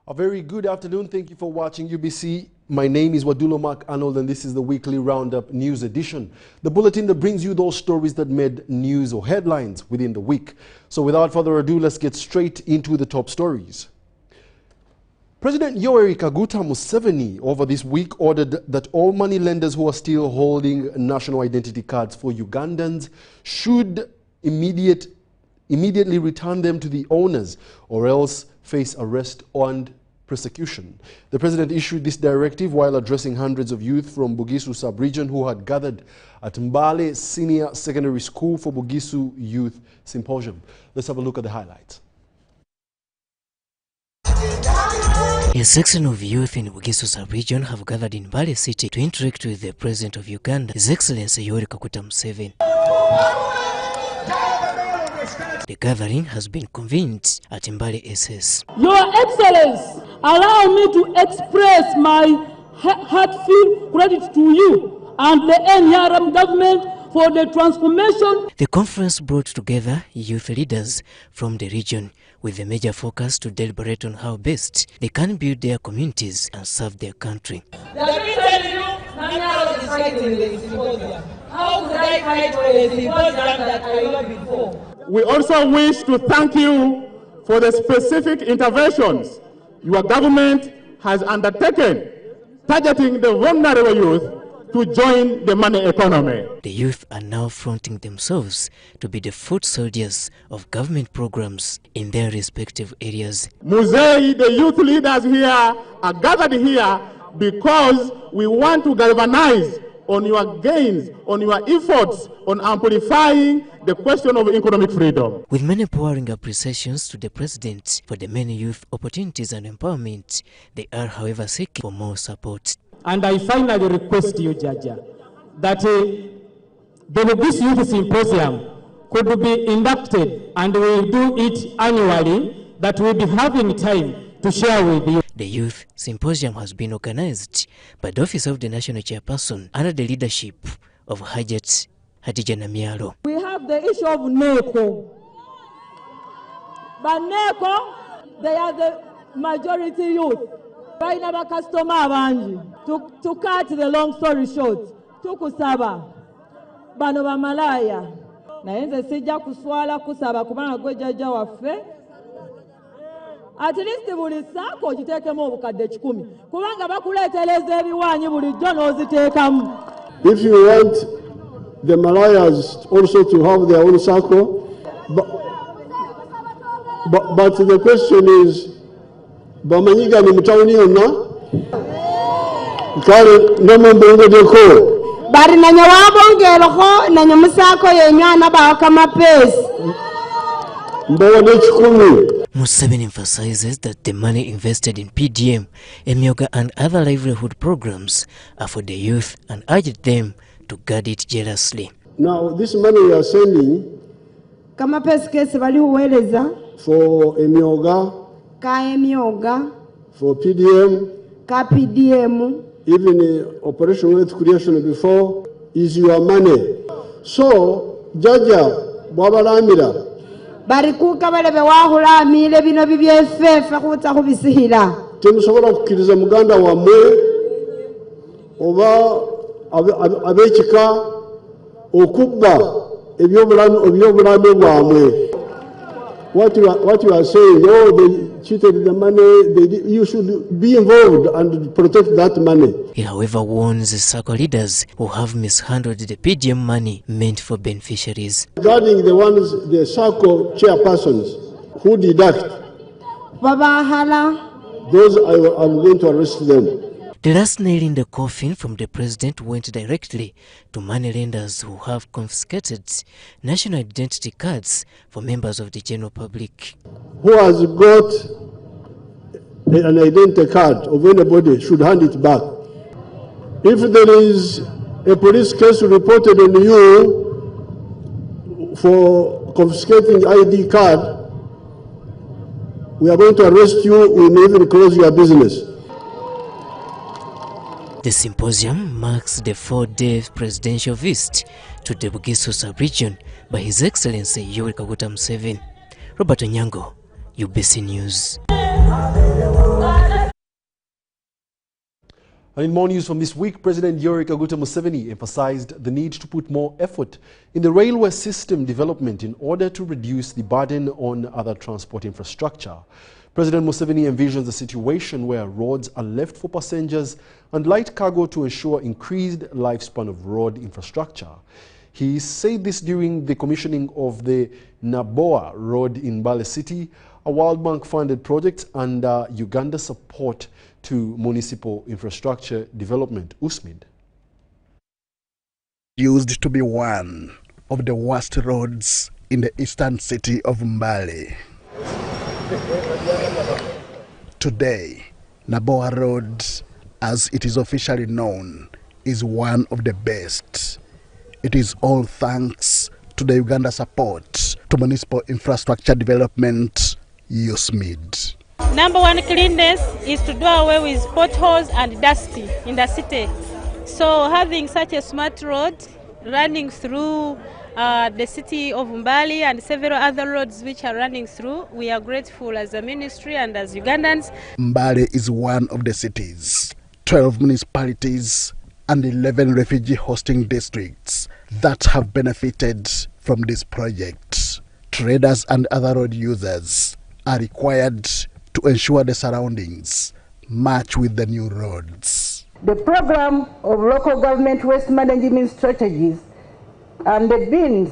A very good afternoon. Thank you for watching UBC. My name is Wadulo Arnold, and this is the weekly roundup news edition. The bulletin that brings you those stories that made news or headlines within the week. So without further ado, let's get straight into the top stories. President Yoweri Kaguta Museveni over this week ordered that all money lenders who are still holding national identity cards for Ugandans should immediately return them to the owners or else face arrest and prosecution. The president issued this directive while addressing hundreds of youth from Bugisu sub-region who had gathered at Mbale Senior Secondary School for Bugisu Youth Symposium. Let's have a look at the highlights. A section of youth in Bugisu sub-region have gathered in Mbale City to interact with the President of Uganda, His Excellency Yoweri Kaguta Museveni. The gathering has been convened at Mbale SS. Your Excellency, allow me to express my heartfelt gratitude to you and the NRM government for the transformation. The conference brought together youth leaders from the region with a major focus to deliberate on how best they can build their communities and serve their country. How could I fight for a symposium that I heard before? We also wish to thank you for the specific interventions your government has undertaken, targeting the vulnerable youth to join the money economy. The youth are now fronting themselves to be the foot soldiers of government programs in their respective areas. Muzei, the youth leaders here are gathered here because we want to galvanize on your gains, on your efforts, on amplifying the question of economic freedom. With many pouring appreciations to the President for the many youth opportunities and empowerment, they are, however, seeking for more support. And I finally request you, Jaja, that the Bugisu Youth Symposium could be inducted, and we will do it annually, that we will be having time to share with you. The Youth Symposium has been organized by the Office of the National Chairperson under the leadership of Hajat Hadija Namialo. We have the issue of NECO. But NECO, they are the majority youth. Right now, our customer abanji. To cut the long story short, tukusaba bano ba malaya. Na yenze sija kuswala kusaba kubanga gwe jaja waffe. At least buli sako ogitekemu obukadde 10 kubanga bakuleetereza ebiwaanyi bulijjo n'oziteekamu. If you want the Malayas also to have their own circle, but the question is, bamanyiga ni mutawuni yonna kale nomubongeddeko bari nanyo wabongereko nanyo musako yenywana bawakamapesi mbawade 10. Museveni emphasizes that the money invested in PDM, Emyoga and other livelihood programs are for the youth and urged them to guard it jealously. Now this money we are sending for Emyoga, for PDM, even Operation Wealth Creation before, is your money. So, Jaja, Babalamira, barikuka balebe wahulamile bino bibyefefe kuta kubisihira temusobola kukiriza muganda wammwe oba abekika okubba ebyobulamu bwamwe. What you are saying, oh, they cheated the money, you should be involved and protect that money. He, however, warns the circle leaders who have mishandled the PDM money meant for beneficiaries. Regarding the circle chairpersons who deduct, those I'm going to arrest them. The last nail in the coffin from the president went directly to money lenders who have confiscated national identity cards for members of the general public. Who has got an identity card of anybody should hand it back. If there is a police case reported on you for confiscating ID card, we are going to arrest you. We may even close your business. The symposium marks the 4-day presidential visit to the Bugisu sub-region by His Excellency Yoweri Kaguta Museveni. Robert Onyango, UBC News. And in more news from this week, President Yoweri Kaguta Museveni emphasized the need to put more effort in the railway system development in order to reduce the burden on other transport infrastructure. President Museveni envisions a situation where roads are left for passengers and light cargo to ensure increased lifespan of road infrastructure. He said this during the commissioning of the Naboa Road in Mbale City, a World Bank-funded project under Uganda support to municipal infrastructure development, USMID. Used to be one of the worst roads in the eastern city of Mbale. Today, Naboa Road, as it is officially known, is one of the best. It is all thanks to the Uganda support to municipal infrastructure development, USMID. Number one, cleanness is to do away with potholes and dusty in the city. So having such a smart road running through the city of Mbale and several other roads which are running through, we are grateful as a ministry and as Ugandans. Mbale is one of the cities, 12 municipalities and 11 refugee hosting districts that have benefited from this project. Traders and other road users are required to ensure the surroundings match with the new roads. The program of local government waste management strategies and the bins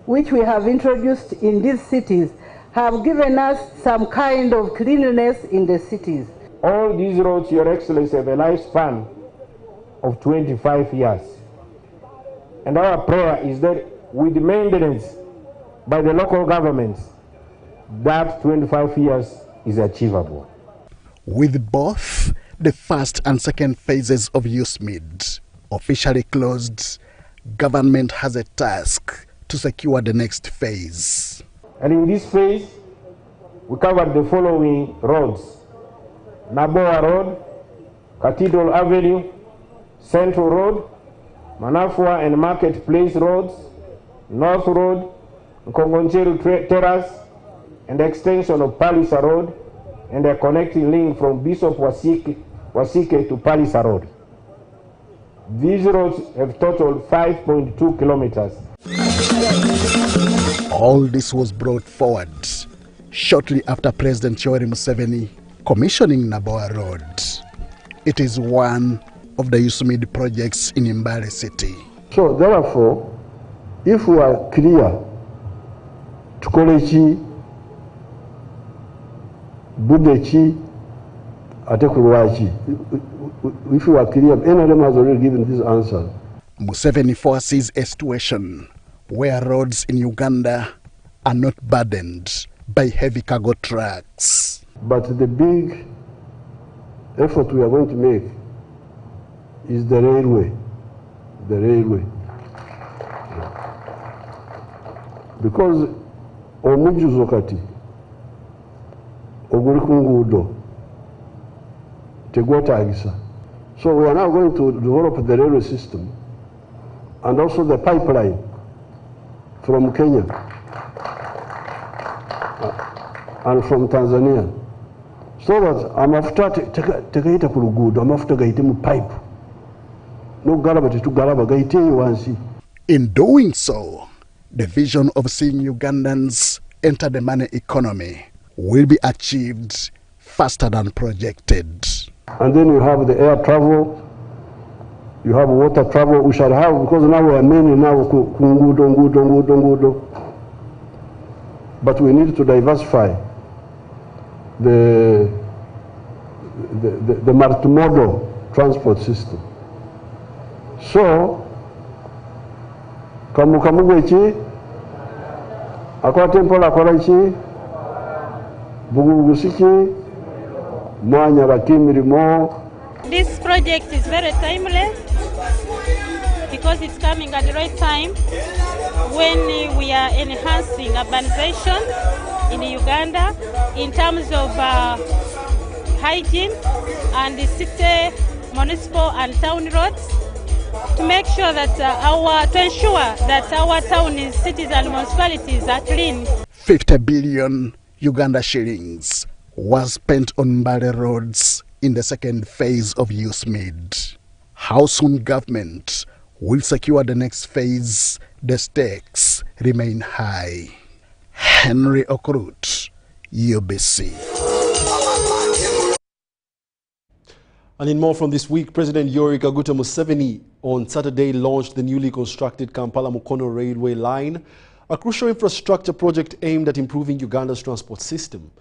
which we have introduced in these cities have given us some kind of cleanliness in the cities. All these roads, Your Excellency, have a lifespan of 25 years. And our prayer is that with maintenance by the local governments, that 25 years is achievable. With both the first and second phases of USMID officially closed, government has a task to secure the next phase. And in this phase, we covered the following roads: Naboa Road, Cathedral Avenue, Central Road, Manafua and Marketplace Roads, North Road, Nkongoncheru Terrace, and the extension of Palisa Road, and a connecting link from Bishop Wasike to Palisa Road. These roads have totaled 5.2 kilometers. All this was brought forward shortly after President Yoweri Museveni commissioning Naboa Road. It is one of the USMID projects in Mbale City. So therefore, if we are clear to college Budechi Atekurwachi, if you are clear, any of them has already given this answer. Museveni foresees a situation where roads in Uganda are not burdened by heavy cargo trucks. But the big effort we are going to make is the railway. The railway. Because omujuzo kati oguli kungudo tegwetagisa. So we are now going to develop the railway system and also the pipeline from Kenya and from Tanzania, so that amafuta tegaita ku luguudo, amafuta gaite mu pipe n'okugalaba tetugalaba gaite wansi. In doing so, the vision of seeing Ugandans enter the money economy will be achieved faster than projected. And then you have the air travel, you have water travel. We shall have, because now we are mainly now ngudo. But we need to diversify the multimodal transport system. So, kamugwechi, akwa tempola akorachi, bugusiki, mwanya bakimirimo. This project is very timely because it's coming at the right time when we are enhancing urbanization in Uganda in terms of hygiene and the city, municipal and town roads, to make sure that to ensure that our towns, cities and municipalities are clean. 50 billion Uganda shillings was spent on Mbale roads in the second phase of USMID. How soon government will secure the next phase, the stakes remain high. Henry Okrut, UBC. And in more from this week, President Yoweri Kaguta Museveni on Saturday launched the newly constructed Kampala-Mukono railway line, a crucial infrastructure project aimed at improving Uganda's transport system.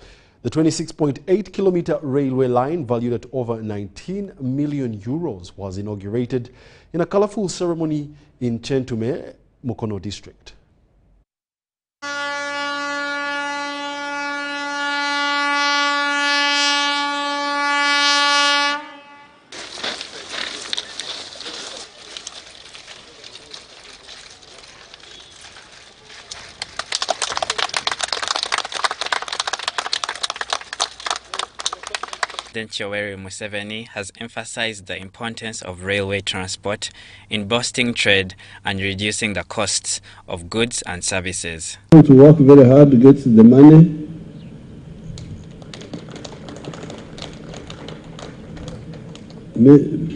The 26.8-kilometer railway line, valued at over 19 million euros, was inaugurated in a colorful ceremony in Chentume, Mukono district. President Yoweri Museveni has emphasized the importance of railway transport in boosting trade and reducing the costs of goods and services. To work very hard to get the money.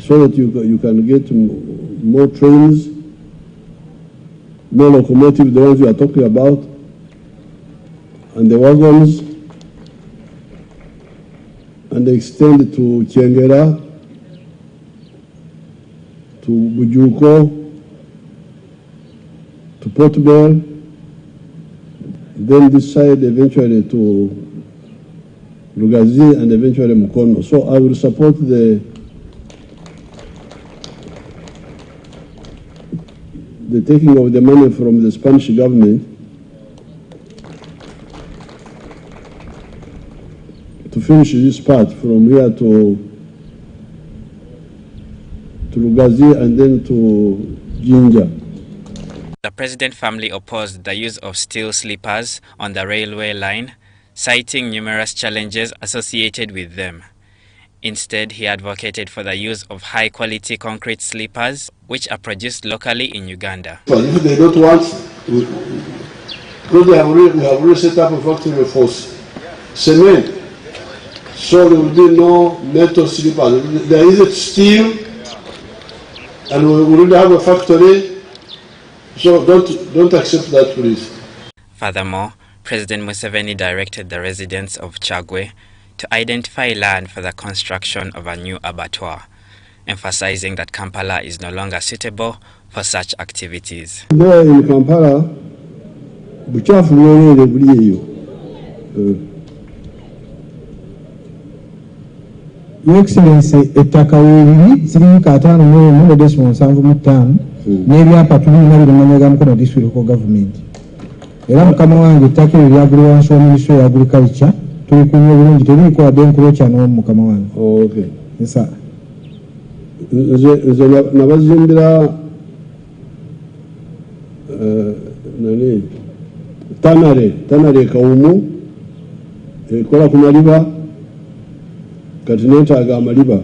So that you can get more trains, more locomotives, the ones you are talking about, and the wagons, and extend to Chengera, to Bujuko, to Port Bell, then this side eventually to Lugazi and eventually Mukono. So I will support the taking of the money from the Spanish government to finish this part from here to Lugazi and then to Jinja. The president family opposed the use of steel sleepers on the railway line, citing numerous challenges associated with them. Instead, he advocated for the use of high-quality concrete sleepers, which are produced locally in Uganda. If they don't want, because we have already set up a factory for cement, so there will be no metal sleepers. There is steel, and we already have a factory, so don't accept that, please. Furthermore, President Museveni directed the residents of Chagwe to identify land for the construction of a new abattoir, emphasizing that Kampala is no longer suitable for such activities. There in Kampala, buchafu bwolere buli eyo. Your Excellency, ettaka weebiri zirimu kaataano mu emu decimal 75 n'ebyapa tulina biri mu Mukono Mukono district government. Era mukama wange ettaka eryo lyagulwa wansi wa Ministry of Agriculture. Tulikunywa bulungi tebiriko wadde enkuluca n'omu mukama wange. Okay. Nsa. Nze nabazimbira tanare kawumu ekola ku maliba kati neetaaga amaliba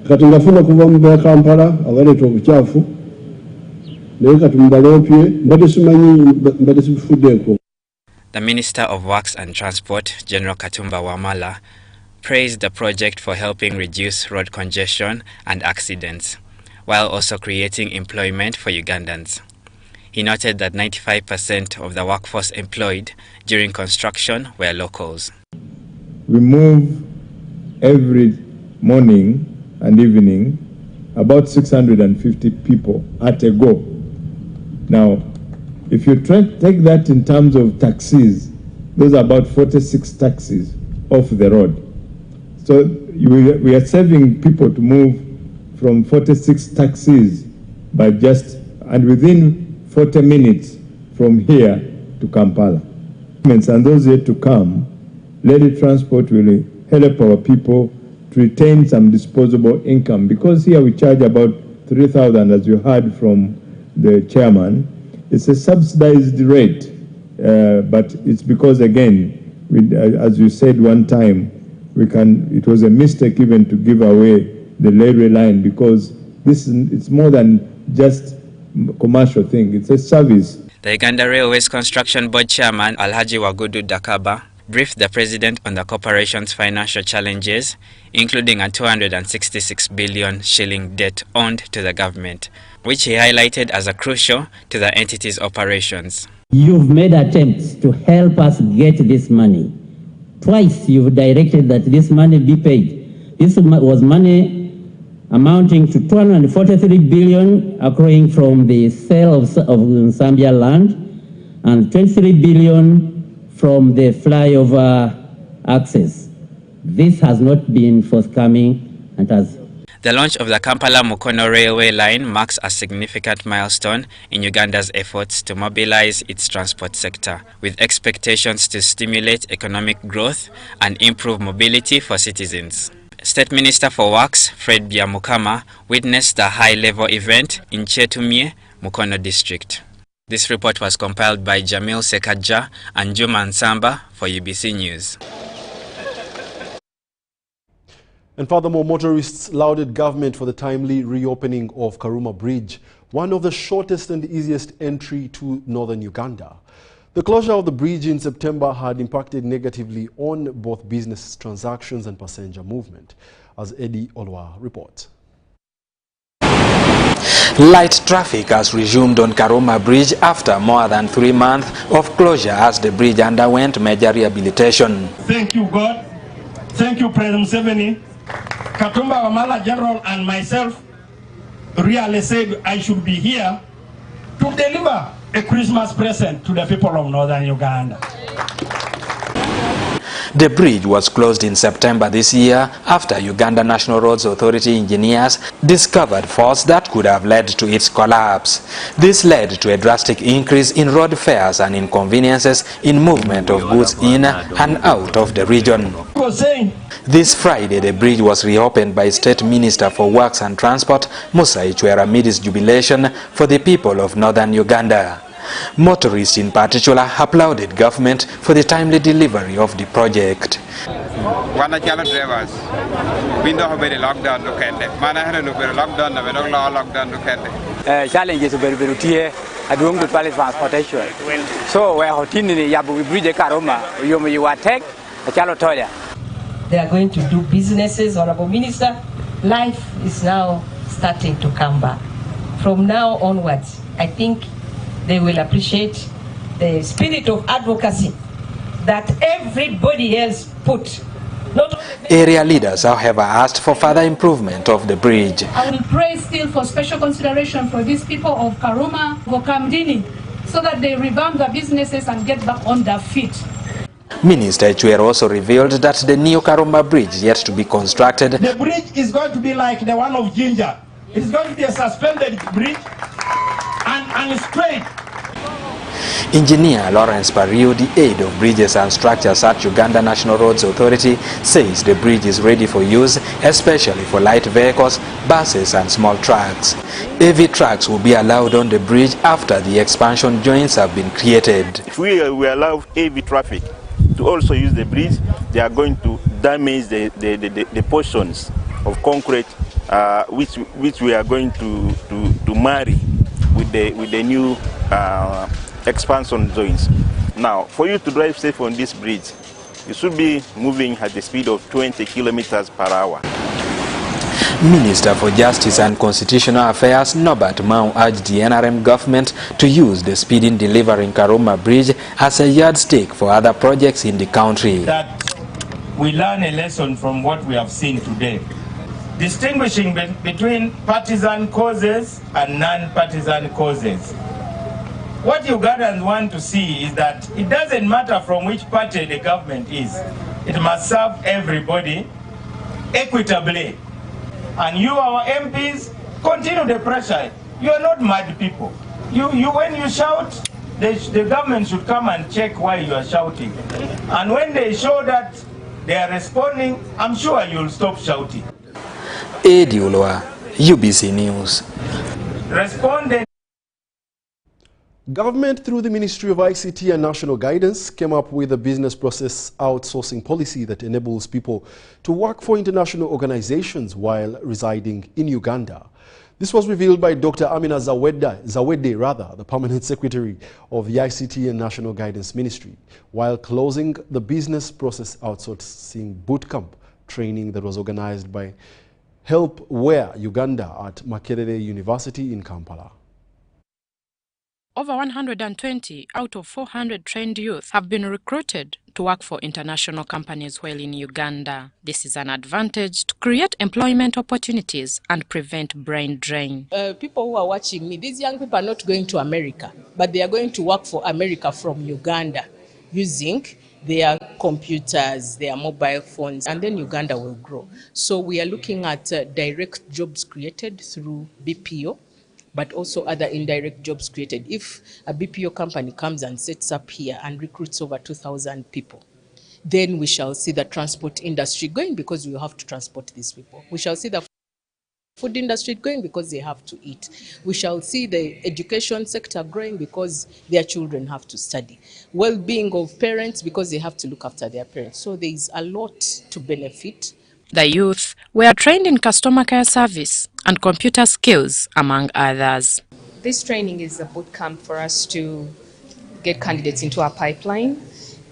kati ngafuna kuva mu Kampala abaleeta obucaafu naye kati mubaloopye mbadde simanyi mbadde sibifuddeeko. The Minister of Works and Transport, General Katumba Wamala, praised the project for helping reduce road congestion and accidents, while also creating employment for Ugandans. He noted that 95% of the workforce employed during construction were locals. We move every morning and evening about 650 people at a go. Now, if you take that in terms of taxis, those are about 46 taxis off the road. So we are saving people to move from 46 taxis by and within 40 minutes from here to Kampala. And those yet to come, lady transport will help our people to retain some disposable income, because here we charge about 3,000, as you heard from the chairman. It's a subsidized rate, but it's because, again, as you said one time, it was a mistake even to give away the railway line, because it's more than just a commercial thing, it's a service. The Uganda Railways Construction Board Chairman Alhaji Wagudu Dakaba briefed the president on the corporation's financial challenges, including a 266 billion shilling debt owed to the government, which he highlighted as a crucial to the entity's operations. You've made attempts to help us get this money. Twice you've directed that this money be paid. This was money amounting to 243 billion accruing from the sale of Zambia land and 23 billion from the flyover access. This has not been forthcoming and has. The launch of the Kampala-Mukono railway line marks a significant milestone in Uganda's efforts to mobilize its transport sector, with expectations to stimulate economic growth and improve mobility for citizens. State Minister for Works, Fred Byamukama, witnessed the high-level event in Chetumye, Mukono district. This report was compiled by Jamil Sekaja and Juma Nsamba for UBC News. And furthermore, motorists lauded government for the timely reopening of Karuma Bridge, one of the shortest and easiest entry to northern Uganda. The closure of the bridge in September had impacted negatively on both business transactions and passenger movement, as Eddie Olwa reports. Light traffic has resumed on Karuma Bridge after more than 3 months of closure as the bridge underwent major rehabilitation. Thank you, God. Thank you, President Museveni. Katumba Wamala General and myself really said I should be here to deliver a Christmas present to the people of northern Uganda. The bridge was closed in September this year after Uganda National Roads Authority engineers discovered faults that could have led to its collapse. This led to a drastic increase in road fares and inconveniences in movement of goods in and out of the region. This Friday, the bridge was reopened by State Minister for Works and Transport, Musa Ichwera, amid his jubilation for the people of northern Uganda. Motorists in particular applauded government for the timely delivery of the project. Drivers, we don't have a lockdown to challenges very here. I don't go to transportation. So we're continuing Yabu Bridge Karuma, you attack a Chalotoya. They are going to do businesses, Honorable Minister. Life is now starting to come back. From now onwards, I think they will appreciate the spirit of advocacy that everybody else put. Area leaders, however, asked for further improvement of the bridge. I will pray still for special consideration for these people of Karuma, Vokamdini, so that they revamp their businesses and get back on their feet. Minister Ichwera also revealed that the new Karuma bridge yet to be constructed. The bridge is going to be like the one of Ginger. It's going to be a suspended bridge and straight. Engineer Lawrence Pariu, the aide of bridges and structures at Uganda National Roads Authority, says the bridge is ready for use, especially for light vehicles, buses and small trucks. Heavy trucks will be allowed on the bridge after the expansion joints have been created. If we allow heavy traffic to also use the bridge, they are going to damage the portions of concrete which we are going to marry with the new expansion joints. Now, for you to drive safe on this bridge, you should be moving at the speed of 20 kilometers per hour. Minister for Justice and Constitutional Affairs Norbert Mau urged the NRM government to use the speed in delivering Karuma Bridge as a yardstick for other projects in the country. That we learn a lesson from what we have seen today, distinguishing between partisan causes and non-partisan causes. What Ugandans want to see is that it doesn't matter from which party the government is. It must serve everybody equitably. And you, our MPs, continue the pressure. You are not mad people. When you shout, the government should come and check why you are shouting. And when they show that they are responding, I'm sure you'll stop shouting. Eddie Olwa, UBC News. Responded. Government, through the Ministry of ICT and National Guidance, came up with a business process outsourcing policy that enables people to work for international organizations while residing in Uganda. This was revealed by Dr. Amina Zawede, the Permanent Secretary of the ICT and National Guidance Ministry, while closing the business process outsourcing bootcamp training that was organized by Help Where Uganda at Makerere University in Kampala. Over 120 out of 400 trained youth have been recruited to work for international companies while in Uganda. This is an advantage to create employment opportunities and prevent brain drain. People who are watching me, these young people are not going to America, but they are going to work for America from Uganda using their computers, their mobile phones, and then Uganda will grow. So we are looking at direct jobs created through BPO, but also other indirect jobs created. If a BPO company comes and sets up here and recruits over 2,000 people, then we shall see the transport industry going because we have to transport these people. We shall see the food industry growing because they have to eat. We shall see the education sector growing because their children have to study. Well-being of parents because they have to look after their parents. So there is a lot to benefit. The youth were trained in customer care service and computer skills, among others. This training is a boot camp for us to get candidates into our pipeline.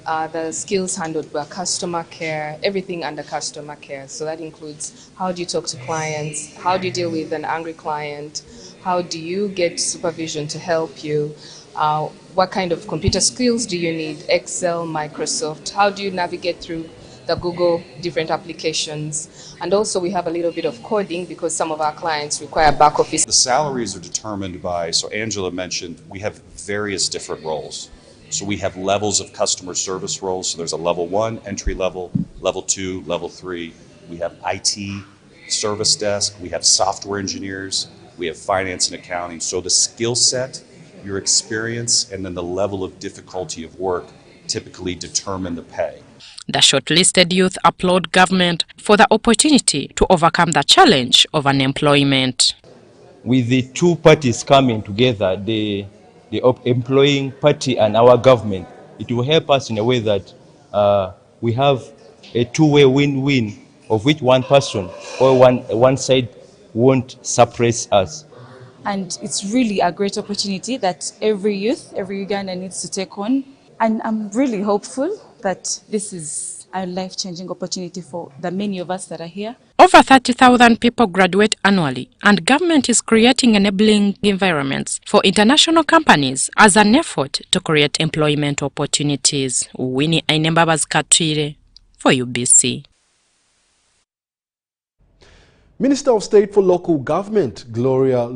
The skills handled were customer care, everything under customer care. So that includes how do you talk to clients, how do you deal with an angry client, how do you get supervision to help you, what kind of computer skills do you need, Excel, Microsoft, how do you navigate through the Google different applications. And also we have a little bit of coding because some of our clients require back office. The salaries are determined by, so Angela mentioned, we have various different roles. So we have levels of customer service roles. So there's a level 1, entry level, level 2, level 3. We have IT, service desk. We have software engineers. We have finance and accounting. So the skill set, your experience, and then the level of difficulty of work typically determine the pay. The shortlisted youth applaud government for the opportunity to overcome the challenge of unemployment. With the two parties coming together, the employing party and our government, it will help us in a way that we have a two-way win-win, of which one person or one side won't suppress us. And it's really a great opportunity that every youth, every Ugandan needs to take on. And I'm really hopeful that this is a life-changing opportunity for the many of us that are here. Over 30,000 people graduate annually, and government is creating enabling environments for international companies as an effort to create employment opportunities. Winnie Ainembaba's Katwire for UBC. Minister of State for Local Government, Gloria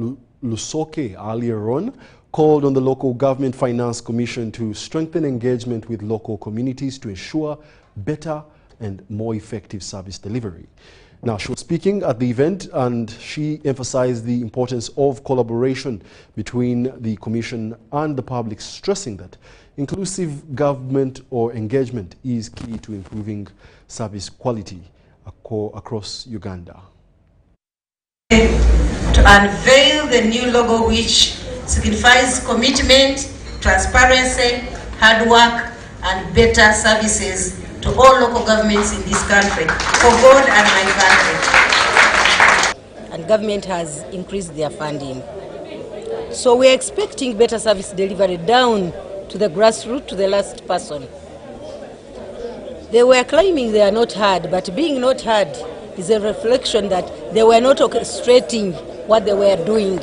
Lusoke, earlier on, called on the Local Government Finance Commission to strengthen engagement with local communities to ensure better and more effective service delivery. Now, she was speaking at the event and she emphasized the importance of collaboration between the Commission and the public, stressing that inclusive government or engagement is key to improving service quality across Uganda. To unveil the new logo which signifies commitment, transparency, hard work, and better services to all local governments in this country, for God and my country. And government has increased their funding. So we're expecting better service delivery down to the grassroots, to the last person. They were claiming they are not heard, but being not heard is a reflection that they were not orchestrating what they were doing,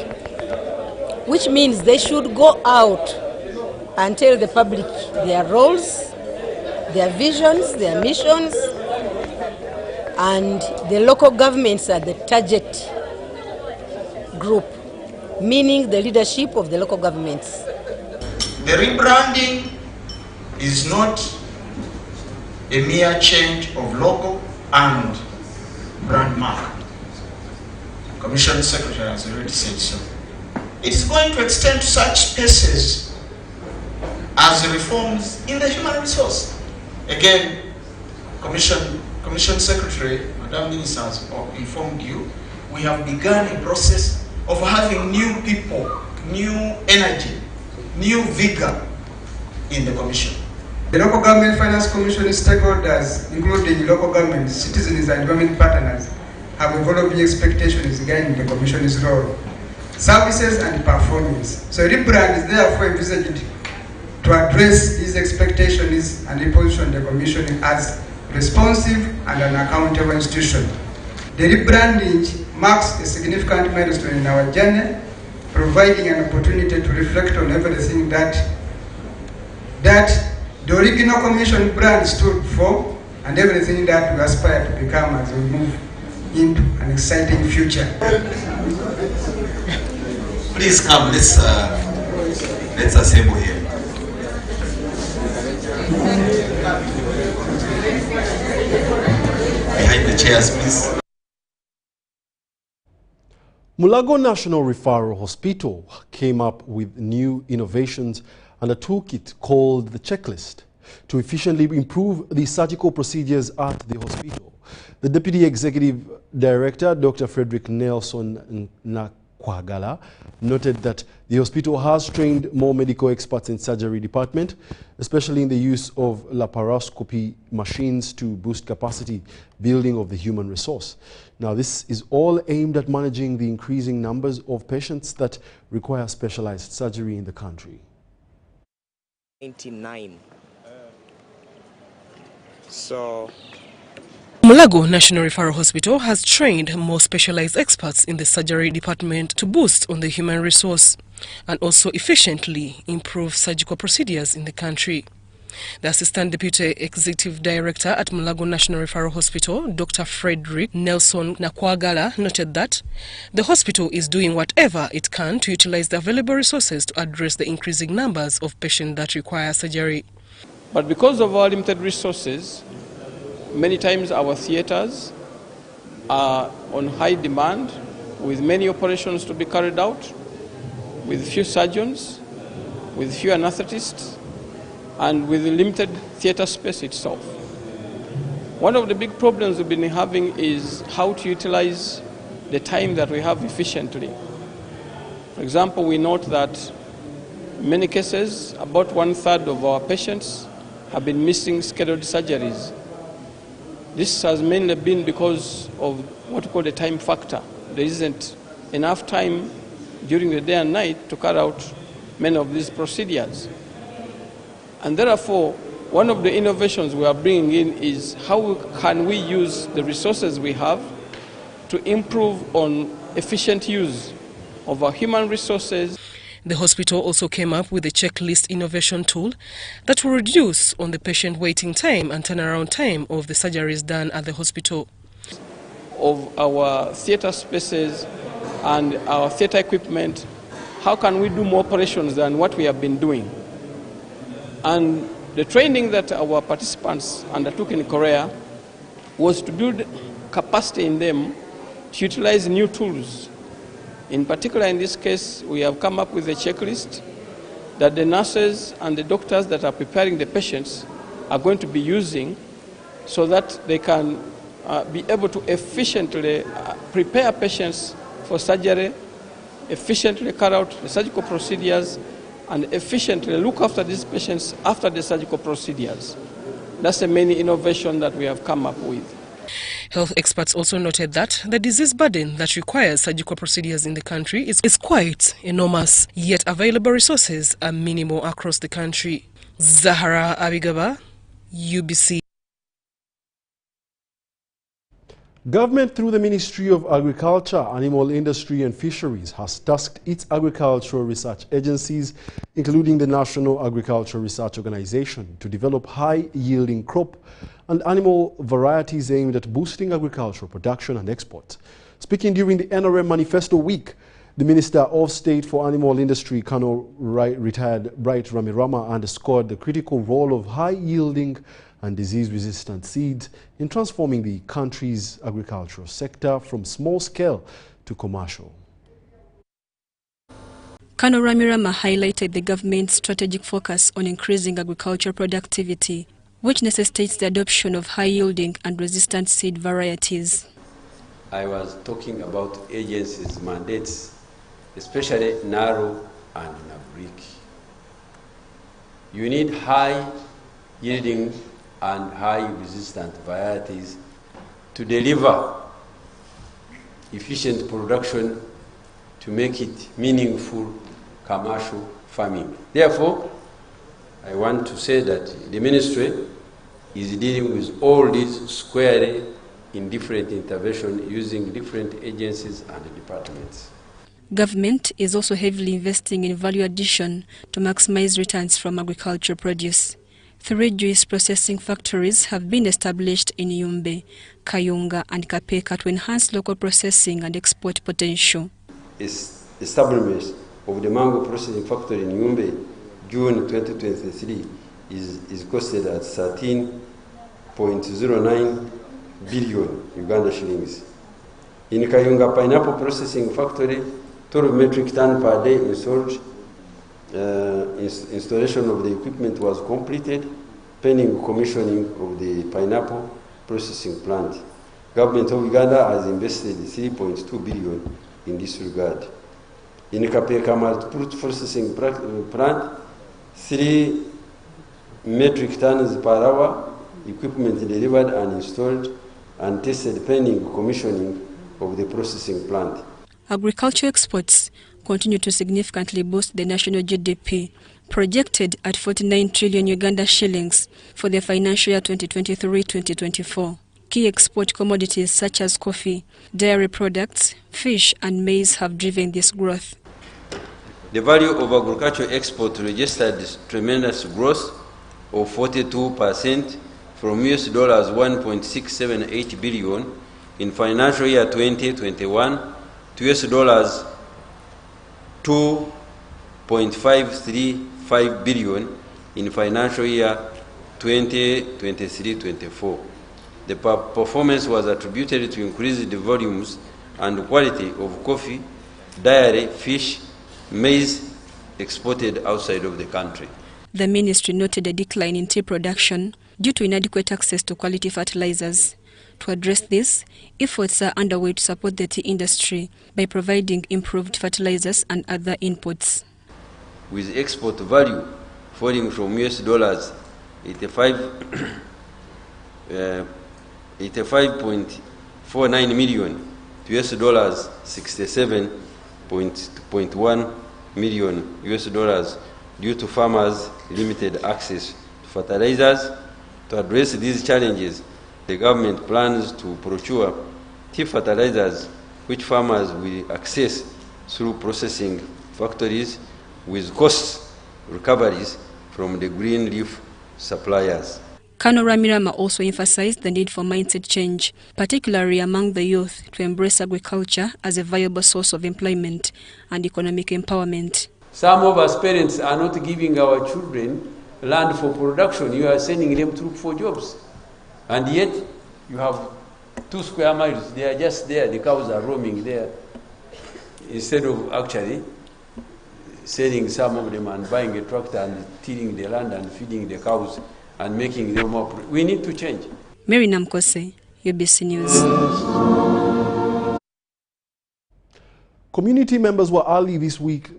which means they should go out and tell the public their roles, their visions, their missions, and the local governments are the target group, meaning the leadership of the local governments. The rebranding is not a mere change of logo and brand mark. Commission Secretary has already said so. It is going to extend to such spaces as reforms in the human resource. Again, Commission Secretary, Madam Minister has informed you, we have begun a process of having new people, new energy, new vigor in the Commission. The Local Government Finance Commission stakeholders, including local governments, citizens and government partners, have evolving expectations regarding the Commission's role services and performance. So rebrand is therefore envisaged to address these expectations and reposition the Commission as responsive and an accountable institution. The rebranding marks a significant milestone in our journey, providing an opportunity to reflect on everything that the original Commission brand stood for and everything that we aspire to become as we move into an exciting future. Please come, let's assemble here. Behind the chairs, please. Mulago National Referral Hospital came up with new innovations and a toolkit called the checklist to efficiently improve the surgical procedures at the hospital. The Deputy Executive Director, Dr. Frederick Nelson Nakwagala, noted that the hospital has trained more medical experts in surgery department, especially in the use of laparoscopy machines to boost capacity building of the human resource. Now, this is all aimed at managing the increasing numbers of patients that require specialized surgery in the country. 99. So Mulago National Referral Hospital has trained more specialized experts in the surgery department to boost on the human resource and also efficiently improve surgical procedures in the country. The Assistant Deputy Executive Director at Mulago National Referral Hospital, Dr. Frederick Nelson Nakwagala, noted that the hospital is doing whatever it can to utilize the available resources to address the increasing numbers of patients that require surgery. But because of our limited resources, many times our theaters are on high demand with many operations to be carried out, with few surgeons, with few anesthetists, and with limited theater space itself. One of the big problems we've been having is how to utilize the time that we have efficiently. For example, we note that in many cases, about 1/3 of our patients have been missing scheduled surgeries. This has mainly been because of what we call the time factor. There isn't enough time during the day and night to carry out many of these procedures. And therefore, one of the innovations we are bringing in is how can we use the resources we have to improve on efficient use of our human resources. The hospital also came up with a checklist innovation tool that will reduce on the patient waiting time and turnaround time of the surgeries done at the hospital. Of our theater spaces and our theater equipment, how can we do more operations than what we have been doing? And the training that our participants undertook in Korea was to build capacity in them to utilize new tools. In particular, in this case, we have come up with a checklist that the nurses and the doctors that are preparing the patients are going to be using so that they can be able to efficiently prepare patients for surgery, efficiently carry out the surgical procedures, and efficiently look after these patients after the surgical procedures. That's the main innovation that we have come up with. Health experts also noted that the disease burden that requires surgical procedures in the country is quite enormous, yet available resources are minimal across the country. Zahara Abigaba, UBC. Government, through the Ministry of Agriculture, Animal Industry and Fisheries, has tasked its agricultural research agencies, including the National Agricultural Research Organization, to develop high-yielding crop and animal varieties aimed at boosting agricultural production and export. Speaking during the NRM Manifesto Week, the Minister of State for Animal Industry, Colonel retired Bright Ramirama, underscored the critical role of high-yielding and disease-resistant seeds in transforming the country's agricultural sector from small-scale to commercial. Colonel Ramirama highlighted the government's strategic focus on increasing agricultural productivity, which necessitates the adoption of high-yielding and resistant seed varieties. I was talking about agencies' mandates, especially narrow and NABRIC. You need high-yielding and high-resistant varieties to deliver efficient production to make it meaningful commercial farming. Therefore, I want to say that the ministry is dealing with all these squarely in different interventions using different agencies and departments. Government is also heavily investing in value addition to maximize returns from agricultural produce. 3 juice processing factories have been established in Yumbe, Kayunga and Kapeka to enhance local processing and export potential. Establishment of the mango processing factory in Yumbe, June 2023, is costed at 13.09 billion Uganda shillings. In Kayunga pineapple processing factory, 12 metric ton per day installed. Installation of the equipment was completed, pending commissioning of the pineapple processing plant. Government of Uganda has invested 3.2 billion in this regard. In Kapeka fruit processing plant, 3 metric tons per hour equipment delivered and installed and tested, pending commissioning of the processing plant. Agriculture exports continue to significantly boost the national GDP, projected at 49 trillion Uganda shillings for the financial year 2023-2024. Key export commodities such as coffee, dairy products, fish and maize have driven this growth. The value of agricultural export registered tremendous growth of 42% from US dollars 1.678 billion in financial year 2021 to US dollars 2.535 billion in financial year 2023-24. The performance was attributed to increased volumes and quality of coffee, dairy, fish, maize exported outside of the country. The ministry noted a decline in tea production due to inadequate access to quality fertilizers. To address this, efforts are underway to support the tea industry by providing improved fertilizers and other inputs. With export value falling from US dollars 85.49 million to US dollars 67.1 million US dollars due to farmers' limited access to fertilizers. To address these challenges, the government plans to procure tea fertilizers which farmers will access through processing factories with cost recoveries from the green leaf suppliers. Colonel Ramirama also emphasized the need for mindset change, particularly among the youth, to embrace agriculture as a viable source of employment and economic empowerment. Some of us parents are not giving our children land for production. You are sending them to look for jobs. And yet, you have 2 square miles. They are just there. The cows are roaming there. Instead of actually selling some of them and buying a tractor and tilling the land and feeding the cows and making them more. We need to change. Mary Namkose, UBC News. Community members were early this week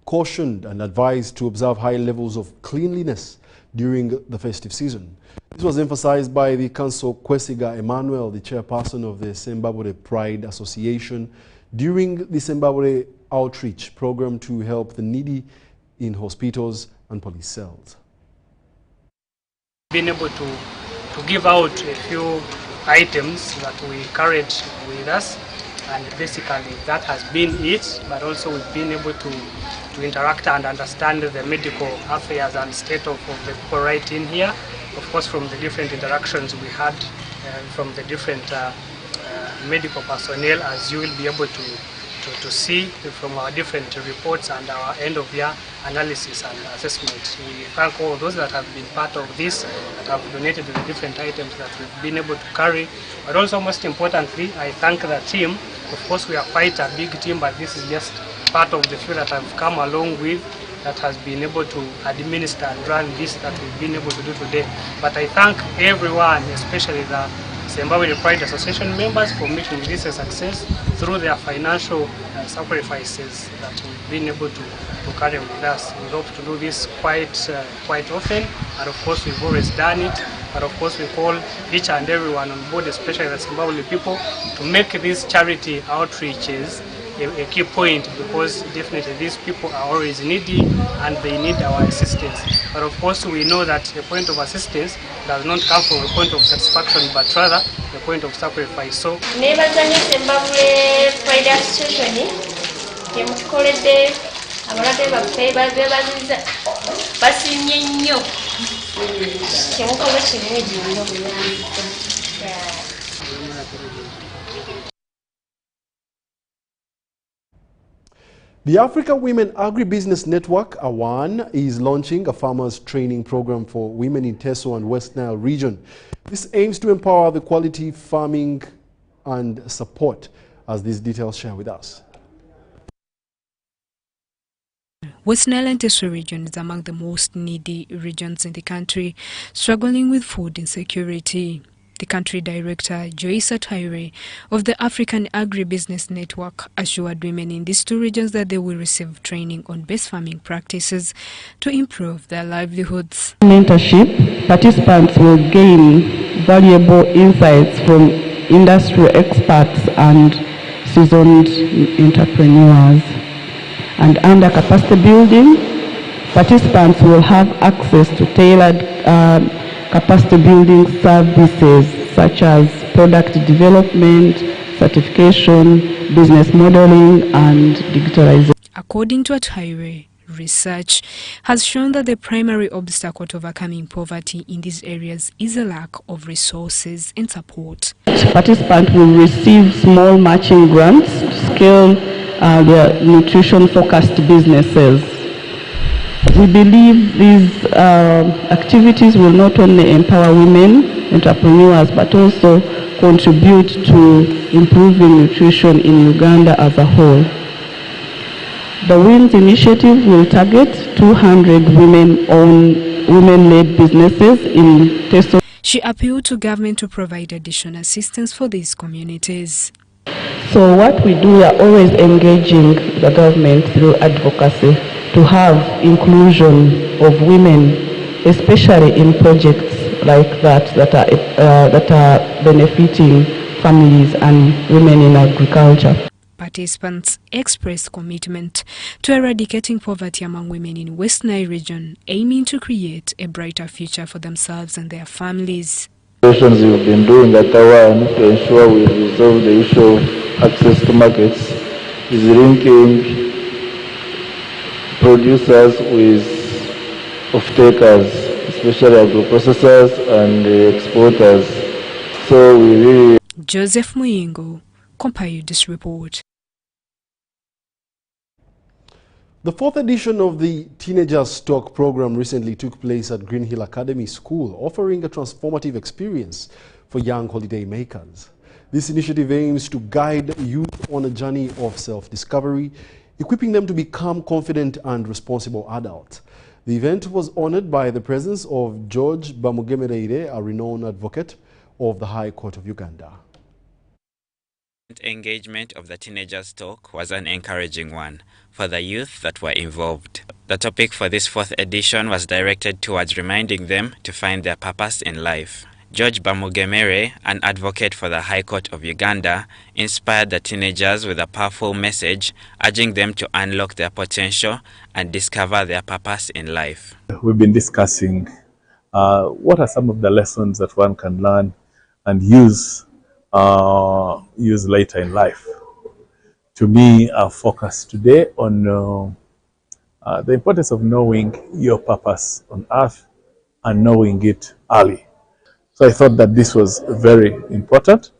cautioned and advised to observe high levels of cleanliness during the festive season. This was emphasized by the Council Kwesiga Emmanuel, the chairperson of the Zimbabwe Pride Association, during the Zimbabwe outreach program to help the needy in hospitals and police cells. Being able to give out a few items that we carried with us, and basically that has been it, but also we've been able to interact and understand the medical affairs and state of the people right in here. Of course, from the different interactions we had from the different medical personnel, as you will be able to see from our different reports and our end-of-year analysis and assessment. We thank all those that have been part of this, that have donated the different items that we've been able to carry. But also, most importantly, I thank the team. Of course, we are quite a big team, but this is just part of the few that have come along with, that has been able to administer and run this that we've been able to do today. But I thank everyone, especially the Zimbabwe Pride Association members, for making this a success through their financial sacrifices that we've been able to carry with us. We hope to do this quite often, and of course we've always done it. But of course we call each and everyone on board, especially the Zimbabwe people, to make these charity outreaches a key point, because definitely these people are always needy and they need our assistance. But of course we know that the point of assistance does not come from a point of satisfaction, but rather a point of sacrifice. So abalwadde baffe bebaziza basiimye nnyo kyemukola kirungi nnyo. The Africa Women Agribusiness Network, AWAN, is launching a farmers training program for women in Teso and West Nile region. This aims to empower the quality farming and support, as these details share with us. West Nile and Teso region is among the most needy regions in the country, struggling with food insecurity. The country director, Joyce Ataire, of the African Agribusiness Network, assured women in these two regions that they will receive training on best farming practices to improve their livelihoods. Mentorship, participants will gain valuable insights from industry experts and seasoned entrepreneurs. And under capacity building, participants will have access to tailored capacity building services such as product development, certification, business modeling, and digitalization. According to Ataire, research has shown that the primary obstacle to overcoming poverty in these areas is a lack of resources and support. Participants will receive small matching grants to scale their nutrition-focused businesses. We believe these activities will not only empower women entrepreneurs but also contribute to improving nutrition in Uganda as a whole. The WINS initiative will target 200 women-led businesses in Teso. She appealed to government to provide additional assistance for these communities. So what we do, we are always engaging the government through advocacy to have inclusion of women, especially in projects like that are benefiting families and women in agriculture. Participants expressed commitment to eradicating poverty among women in West Nile region, aiming to create a brighter future for themselves and their families. We've been doing at AWAN to ensure we resolve the issue of access to markets is linking producers with off-takers, especially agro-processors and exporters. So we really... Joseph Muyingo compiled this report. The fourth edition of the Teenagers Talk program recently took place at Green Hill Academy School, offering a transformative experience for young holiday makers. This initiative aims to guide youth on a journey of self-discovery, equipping them to become confident and responsible adults. The event was honored by the presence of George Bamugemereire, a renowned advocate of the High Court of Uganda. Engagement of the Teenagers Talk was an encouraging one for the youth that were involved. The topic for this fourth edition was directed towards reminding them to find their purpose in life. George Bamugemere, an advocate for the High Court of Uganda, inspired the teenagers with a powerful message urging them to unlock their potential and discover their purpose in life. We've been discussing what are some of the lessons that one can learn and use later in life. To me, our focus today on the importance of knowing your purpose on earth and knowing it early. So I thought that this was very important,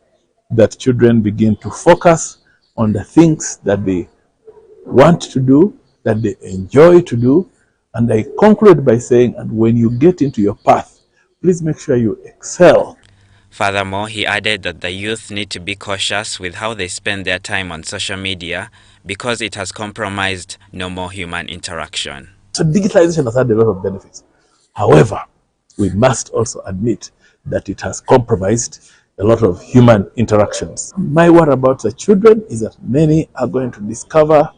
that children begin to focus on the things that they want to do, that they enjoy to do. And I conclude by saying, and when you get into your path, please make sure you excel. Furthermore, he added that the youth need to be cautious with how they spend their time on social media because it has compromised normal human interaction. So digitalization has had a lot of benefits. However, we must also admit that it has compromised a lot of human interactions. My worry about the children is that many are going to discover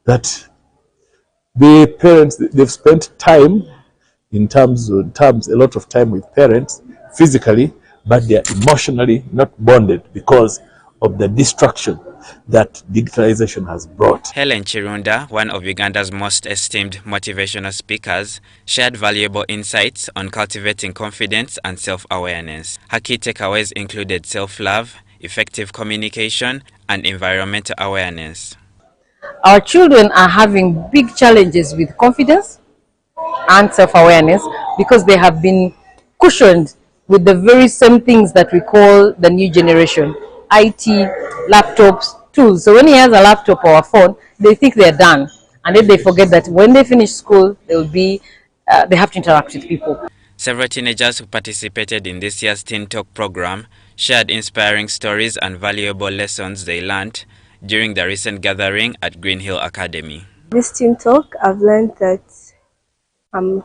that the parents, they've spent time a lot of time with parents physically, but they are emotionally not bonded because of the distraction that digitalization has brought. Helen Chirunda, one of Uganda's most esteemed motivational speakers, shared valuable insights on cultivating confidence and self-awareness. Her key takeaways included self-love, effective communication, and environmental awareness. Our children are having big challenges with confidence and self-awareness because they have been cushioned with the very same things that we call the new generation, IT, laptops, tools. So when he has a laptop or a phone, they think they're done. And then they forget that when they finish school, they have to interact with people. Several teenagers who participated in this year's Teen Talk program shared inspiring stories and valuable lessons they learned during the recent gathering at Green Hill Academy. This Teen Talk, I've learned that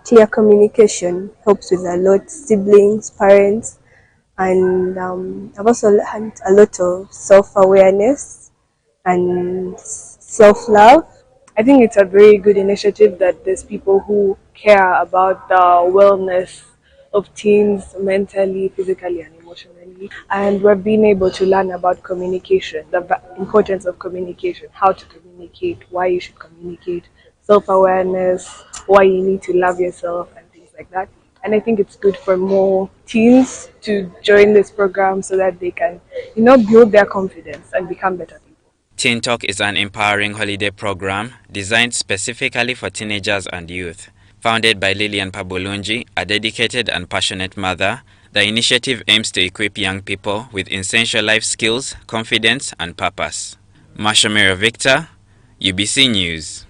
clear communication helps with a lot, siblings, parents, and I've also learned a lot of self-awareness and self-love. I think it's a very good initiative that there's people who care about the wellness of teens mentally, physically, and emotionally. And we've been able to learn about communication, the importance of communication, how to communicate, why you should communicate, self-awareness, why you need to love yourself, and things like that. And I think it's good for more teens to join this program so that they can, build their confidence and become better people. Teen Talk is an empowering holiday program designed specifically for teenagers and youth. Founded by Lillian Pabulunji, a dedicated and passionate mother, the initiative aims to equip young people with essential life skills, confidence, and purpose. Mashomero Victor, UBC News.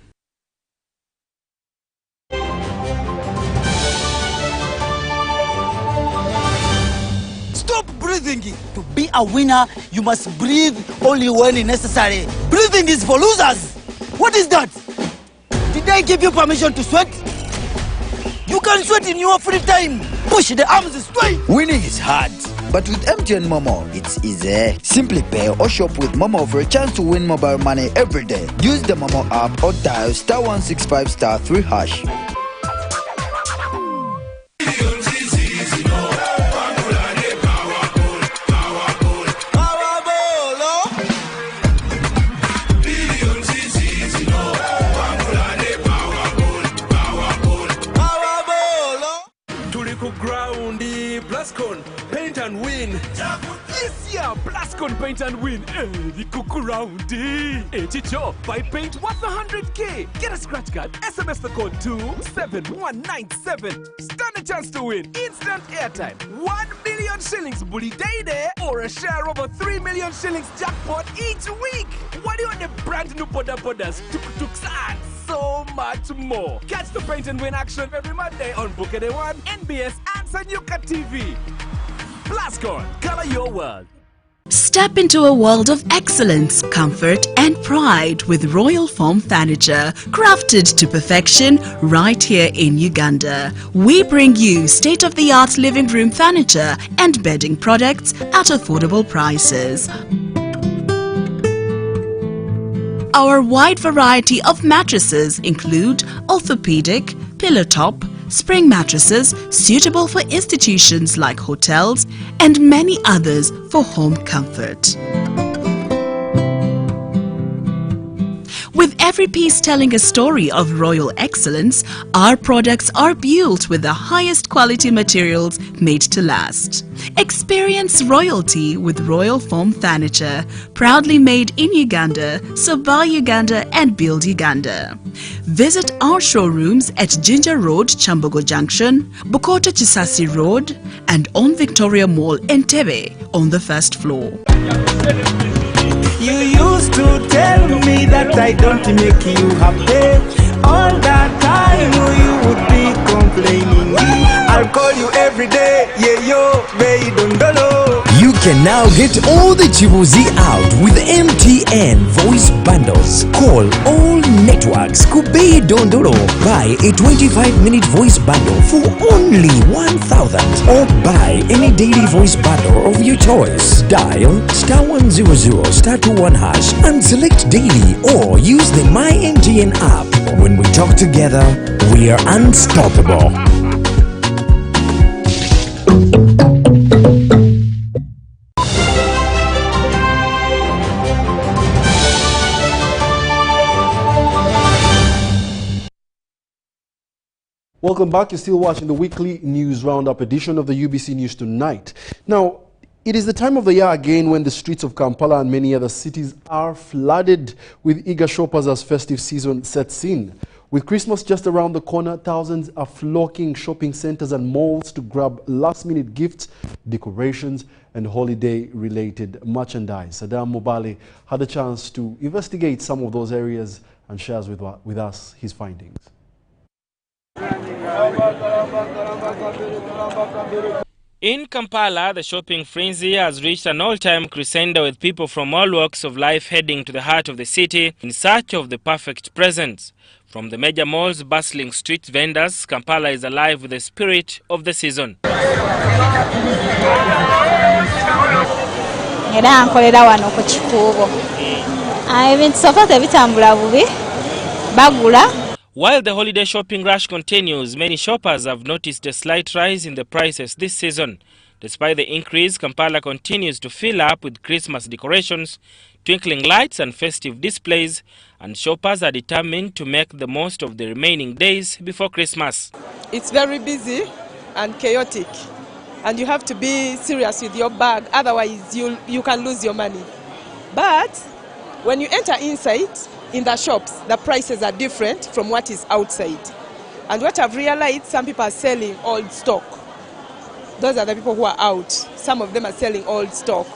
Stop breathing. To be a winner, you must breathe only when necessary. Breathing is for losers. What is that? Did I give you permission to sweat? You can sweat in your free time. Push the arms straight. Winning is hard, but with MTN Momo, it's easy. Simply pay or shop with Momo for a chance to win mobile money every day. Use the Momo app or dial *165*3#. Paint and win. This year, Blascon Paint and win. The cuckoo roundy. Chicho, buy paint worth 100K. Get a scratch card. SMS the code to 7197. Stand a chance to win instant airtime, 1 million shillings bully day there, or a share of a 3 million shillings jackpot each week. What do you want the brand new bodas, tuk-tuks, and so much more? Catch the Paint and Win action every Monday on Bukede One, NBS, and Sanyuka TV. Blascon, color your world. Step into a world of excellence, comfort and pride with Royal Foam Furniture, crafted to perfection right here in Uganda. We bring you state-of-the-art living room furniture and bedding products at affordable prices. Our wide variety of mattresses include orthopedic, pillow top, spring mattresses suitable for institutions like hotels, and many others for home comfort. With every piece telling a story of royal excellence, our products are built with the highest quality materials made to last. Experience royalty with Royal Foam Furniture, proudly made in Uganda, so buy Uganda and build Uganda. Visit our showrooms at Ginger Road, Chambogo Junction, Bukota Chisasi Road, and on Victoria Mall, Entebbe, on the first floor. You used to tell me that I don't make you happy. All that time you would be complaining. I'll call you every day, yeah yo, baby dondolo. You can now get all the Chibuzi out with MTN voice bundles. Call all networks Kubei Dondolo. Buy a 25-minute voice bundle for only 1,000, or buy any daily voice bundle of your choice. Dial *100*21# and select daily, or use the My MTN app. When we talk together, we are unstoppable. Welcome back. You're still watching the weekly news roundup edition of the UBC News Tonight. Now, it is the time of the year again when the streets of Kampala and many other cities are flooded with eager shoppers as festive season sets in. With Christmas just around the corner, thousands are flocking shopping centers and malls to grab last-minute gifts, decorations, and holiday-related merchandise. Saddam Mubale had a chance to investigate some of those areas and shares with us his findings. In Kampala, the shopping frenzy has reached an all-time crescendo with people from all walks of life heading to the heart of the city in search of the perfect presents. From the major malls, bustling street vendors, Kampala is alive with the spirit of the season. While the holiday shopping rush continues, many shoppers have noticed a slight rise in the prices this season. Despite the increase, Kampala continues to fill up with Christmas decorations, twinkling lights and festive displays, and shoppers are determined to make the most of the remaining days before Christmas. It's very busy and chaotic, and you have to be serious with your bag, otherwise you can lose your money. But when you enter inside, in the shops, the prices are different from what is outside. And what I've realized, some people are selling old stock. Those are the people who are out. Some of them are selling old stock.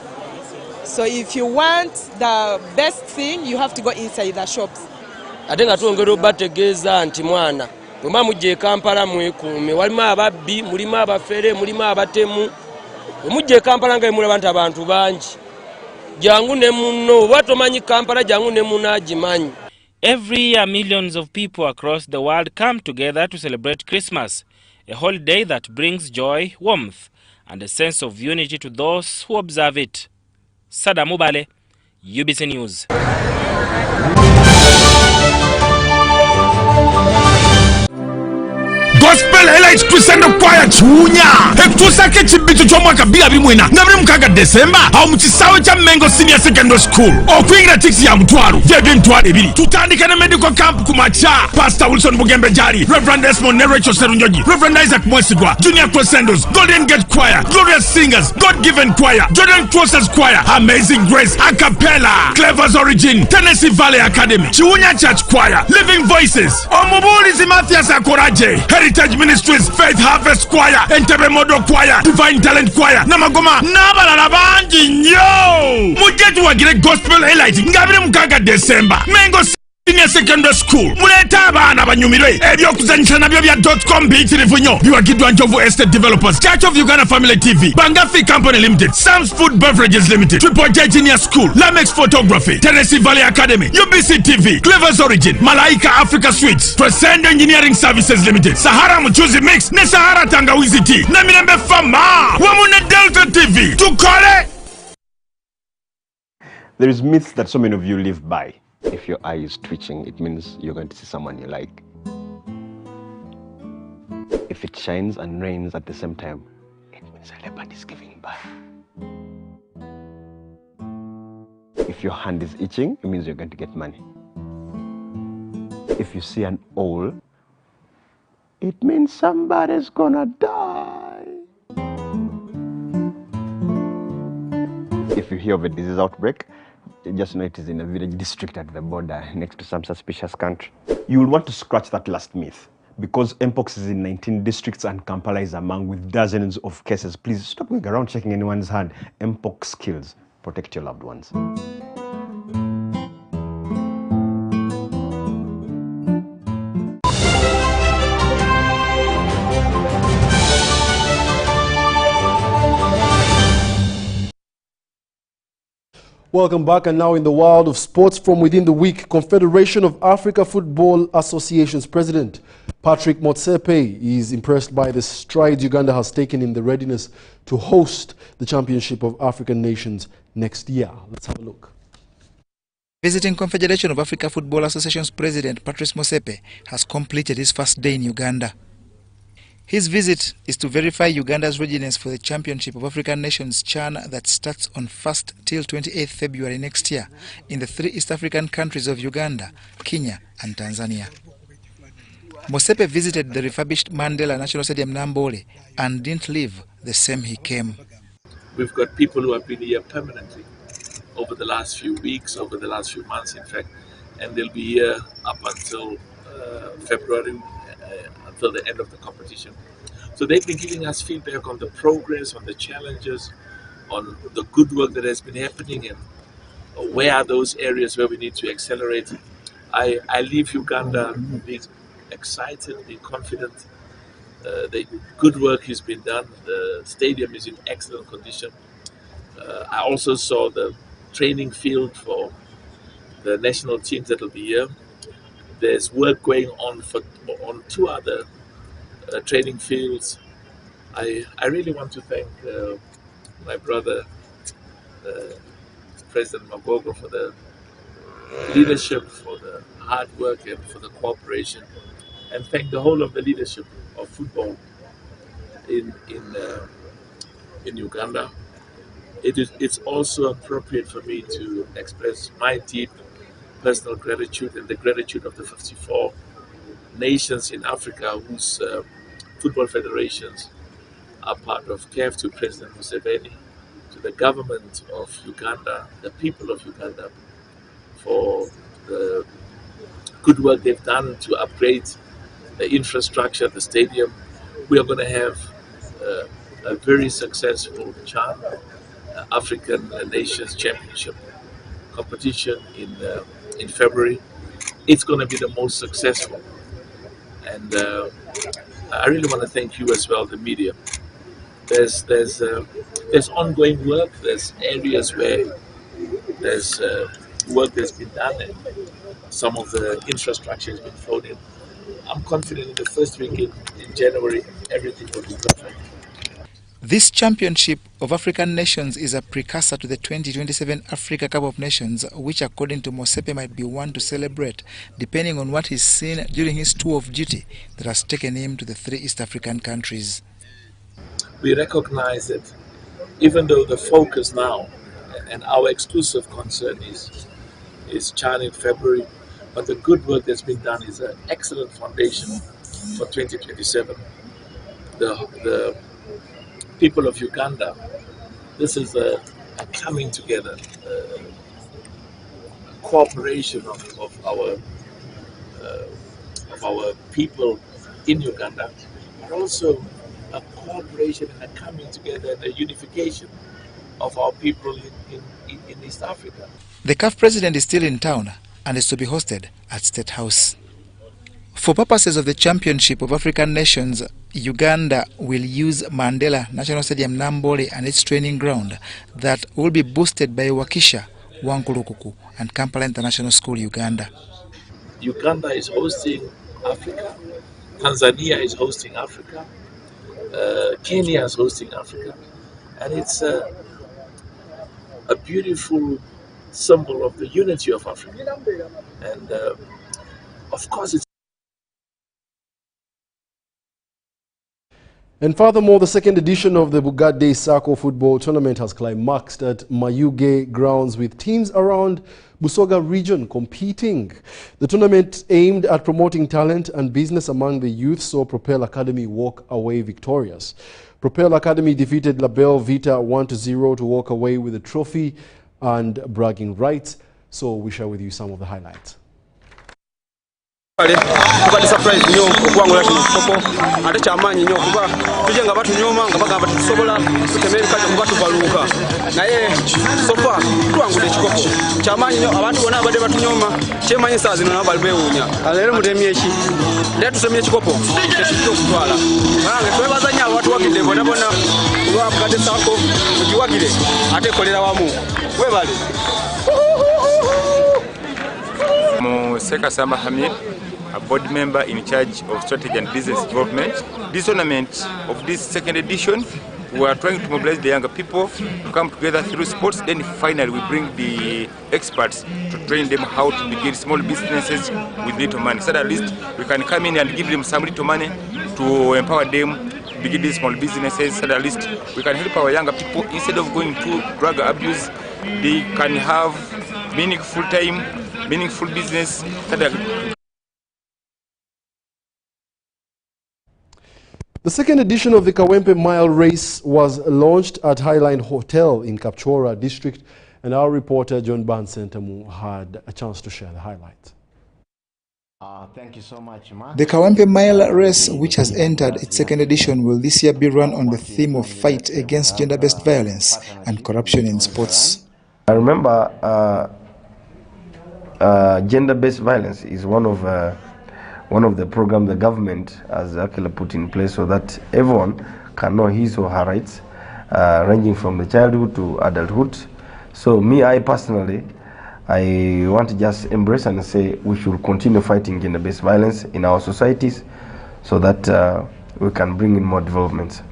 So if you want the best thing, you have to go inside the shops. Atenga tuongero bategeza anti mwana. Muma muje Kampala mwekume. Walima ababbi, mulima abafere, mulima abatemu. Muje Kampala nga emula abantu abantu banji. Every year, millions of people across the world come together to celebrate Christmas, a holiday that brings joy, warmth, and a sense of unity to those who observe it. Sada Mubale, UBC News. Gospel Highlights Crescendo Choir Chunya Hektusake chibitu chomwaka bila bimwena Ngamri mkaga December Au mchisawe cha Mengo Senior Secondary School Okuingira tiksi ya mtuaru Jebe mtuaru ebili Tutandika na medical camp kumacha Pastor Wilson Bugembe Jari Reverend Esmond Nerecho Serunyoji Reverend Isaac Mwesigwa Junior Crescendos Golden Gate Choir Glorious Singers God Given Choir Jordan Crosses Choir Amazing Grace A Cappella Clever's Origin Tennessee Valley Academy Chunya Church Choir Living Voices Omubuli Zimathias Akoraje Heritage Ministries, Faith Harvest Choir, Entebbe Modo Choir, Divine Talent Choir, Namagoma, Nabalala banji nyo! Mujetu wagire Gospel Highlight, ngabire mukaga December. Mengo Senior Secondary School, muleta abana banyumirwe, ebyokuzanyisa nabyo bya .com bitirivu nnyo, biwagidwa Njovu Estate Developers, Church of Uganda Family TV, Bangafi Company Limited, Sam's Food Beverages Limited, Triple J Junior School, Lamex Photography, Tennessee Valley Academy, UBC TV, Clever's Origin, Malaika Africa Suites, Crescendo Engineering Services Limited, Sahara Mchuzi Mix, ne Sahara Tangawizi Tea, na Mirembe Fama, Wamune Delta TV, tukole! There is myths that so many of you live by. If your eye is twitching, it means you're going to see someone you like. If it shines and rains at the same time, it means a leopard is giving birth. If your hand is itching, it means you're going to get money. If you see an owl, it means somebody's gonna die. If you hear of a disease outbreak, just know it is in a village district at the border next to some suspicious country. You will want to scratch that last myth because Mpox is in 19 districts and Kampala is among with dozens of cases. Please stop going around checking anyone's hand. Mpox kills. Protect your loved ones. Welcome back, and now in the world of sports from within the week, Confederation of Africa Football Association's president, Patrick Motsepe, is impressed by the strides Uganda has taken in the readiness to host the Championship of African Nations next year. Let's have a look. Visiting Confederation of Africa Football Association's president, Patrice Motsepe, has completed his first day in Uganda. His visit is to verify Uganda's readiness for the Championship of African Nations CHAN that starts on 1st till 28th February next year in the 3 East African countries of Uganda, Kenya and Tanzania. Mosepe visited the refurbished Mandela National Stadium Nambole and didn't leave the same he came. We've got people who have been here permanently over the last few weeks, over the last few months, in fact, and they'll be here up until February, until the end of the competition. So they've been giving us feedback on the progress, on the challenges, on the good work that has been happening, and where are those areas where we need to accelerate. I leave Uganda being excited, being confident. The good work has been done. The stadium is in excellent condition. I also saw the training field for the national teams that will be here. There's work going on on 2 other training fields. I really want to thank my brother, President Magogo, for the leadership, for the hard work, and for the cooperation, and thank the whole of the leadership of football in Uganda. It's also appropriate for me to express my deep personal gratitude and the gratitude of the 54 nations in Africa whose football federations are part of CAF, to President Museveni, to the government of Uganda, the people of Uganda, for the good work they've done to upgrade the infrastructure, the stadium. We are going to have a very successful CHAN, African Nations Championship competition in February. It's going to be the most successful, and I really want to thank you as well, the media. There's ongoing work. There's areas where there's work that's been done, and some of the infrastructure has been thrown in. I'm confident in the first week in January, everything will be perfect. This championship of African nations is a precursor to the 2027 Africa Cup of Nations, which according to Mosepe might be one to celebrate, depending on what he's seen during his tour of duty that has taken him to the 3 East African countries. We recognize that even though the focus now and our exclusive concern is CHAN in February, but the good work that's been done is an excellent foundation for 2027. The people of Uganda, this is a coming together, a cooperation of our people in Uganda, but also a cooperation and a coming together and a unification of our people in East Africa. The CAF president is still in town and is to be hosted at State House. For purposes of the Championship of African Nations, Uganda will use Mandela National Stadium Nambole and its training ground that will be boosted by Wakisha, Wankulukuku and Kampala International School, Uganda. Uganda is hosting Africa, Tanzania is hosting Africa, Kenya is hosting Africa, and it's a beautiful symbol of the unity of Africa. And of course it's. And furthermore, the second edition of the Bugatti Sacco Football Tournament has climaxed at Mayuge grounds with teams around Busoga region competing. The tournament aimed at promoting talent and business among the youth saw Propel Academy walk away victorious. Propel Academy defeated Label Vita 1-0 to walk away with the trophy and bragging rights. So we share with you some of the highlights. Tubadde surprise nnyo okuwangula kino kikopo ate kyamaanyi nnyo kuba tujje nga batunyoma nga bagamba tusobola tutema ebikajjo kuba tubaluuka naye sofa tuwangula ekikopo kyamaanyi nnyo abantu bonna abadde batunyoma kyemanyi saa zino nabo bali beewuunya leero mutemye eki leero tutemye ekikopo tekijja okutwala nange twebaza nnyo abatuwagidde bonna bonna olwa Bugatti Sacco mugiwagire ate ekolera wamu webale Seka Samba Hamid, a board member in charge of strategy and business development. This tournament of this second edition, we are trying to mobilize the younger people to come together through sports. Then finally we bring the experts to train them how to begin small businesses with little money. So that at least we can come in and give them some little money to empower them to begin these small businesses. So that at least we can help our younger people instead of going to drug abuse. They can have meaningful time, meaningful business. The second edition of the Kawempe Mile Race was launched at Highline Hotel in Kapchora district, and our reporter John Bansentamu had a chance to share the highlights. Thank you so much, Mark. The Kawempe Mile Race, which has entered its second edition, will this year be run on the theme of fight against gender-based violence and corruption in sports. I remember gender-based violence is one of the programs the government has actually put in place so that everyone can know his or her rights, ranging from the childhood to adulthood. So I personally, I want to just embrace and say we should continue fighting gender-based violence in our societies so that we can bring in more developments.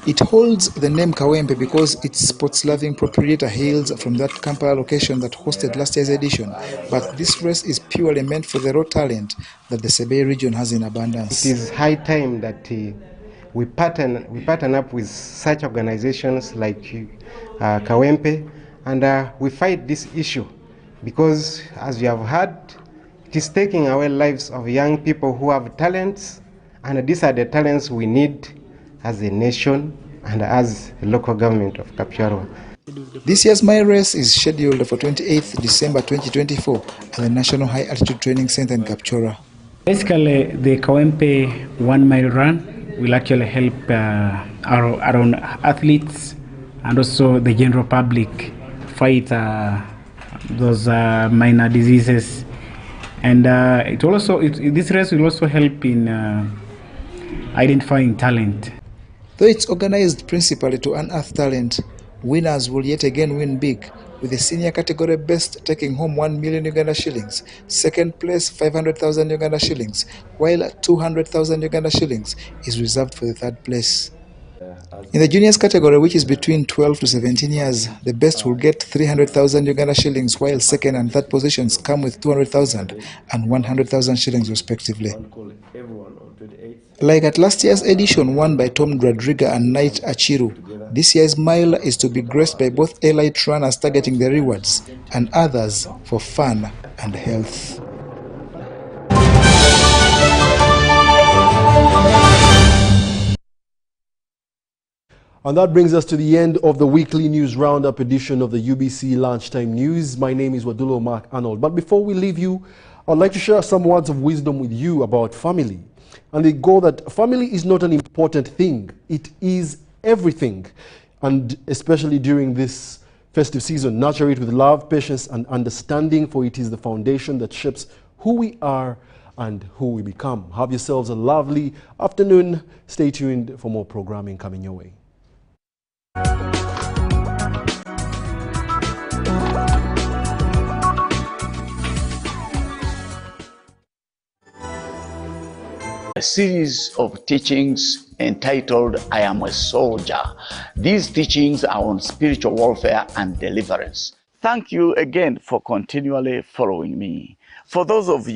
It holds the name Kawempe because its sports-loving proprietor hails from that Kampala location that hosted last year's edition. But this race is purely meant for the raw talent that the Sebei region has in abundance. It is high time that we partner up with such organizations like Kawempe, and we fight this issue because, as you have heard, it is taking away lives of young people who have talents, and these are the talents we need as a nation and as a local government of Kapchorwa. This year's mile race is scheduled for 28th December 2024 at the National High Altitude Training Center in Kapchora. Basically, the Kawempe 1 mile run will actually help our own athletes and also the general public fight those minor diseases. And this race will also help in identifying talent. Though it's organized principally to unearth talent, winners will yet again win big, with the senior category best taking home 1 million Uganda shillings, second place 500,000 Uganda shillings, while 200,000 Uganda shillings is reserved for the third place. In the juniors category, which is between 12 to 17 years, the best will get 300,000 Uganda shillings, while second and third positions come with 200,000 and 100,000 shillings respectively. Like at last year's edition won by Tom Dradriga and Knight Achiru, this year's mile is to be graced by both elite runners targeting the rewards and others for fun and health. And that brings us to the end of the weekly news roundup edition of the UBC Lunchtime News. My name is Wadulo Mark Arnold. But before we leave you, I'd like to share some words of wisdom with you about family. And they go that family is not an important thing. It is everything. And especially during this festive season, nurture it with love, patience, and understanding, for it is the foundation that shapes who we are and who we become. Have yourselves a lovely afternoon. Stay tuned for more programming coming your way. A series of teachings entitled I Am a Soldier. These teachings are on spiritual warfare and deliverance. Thank you again for continually following me. For those of you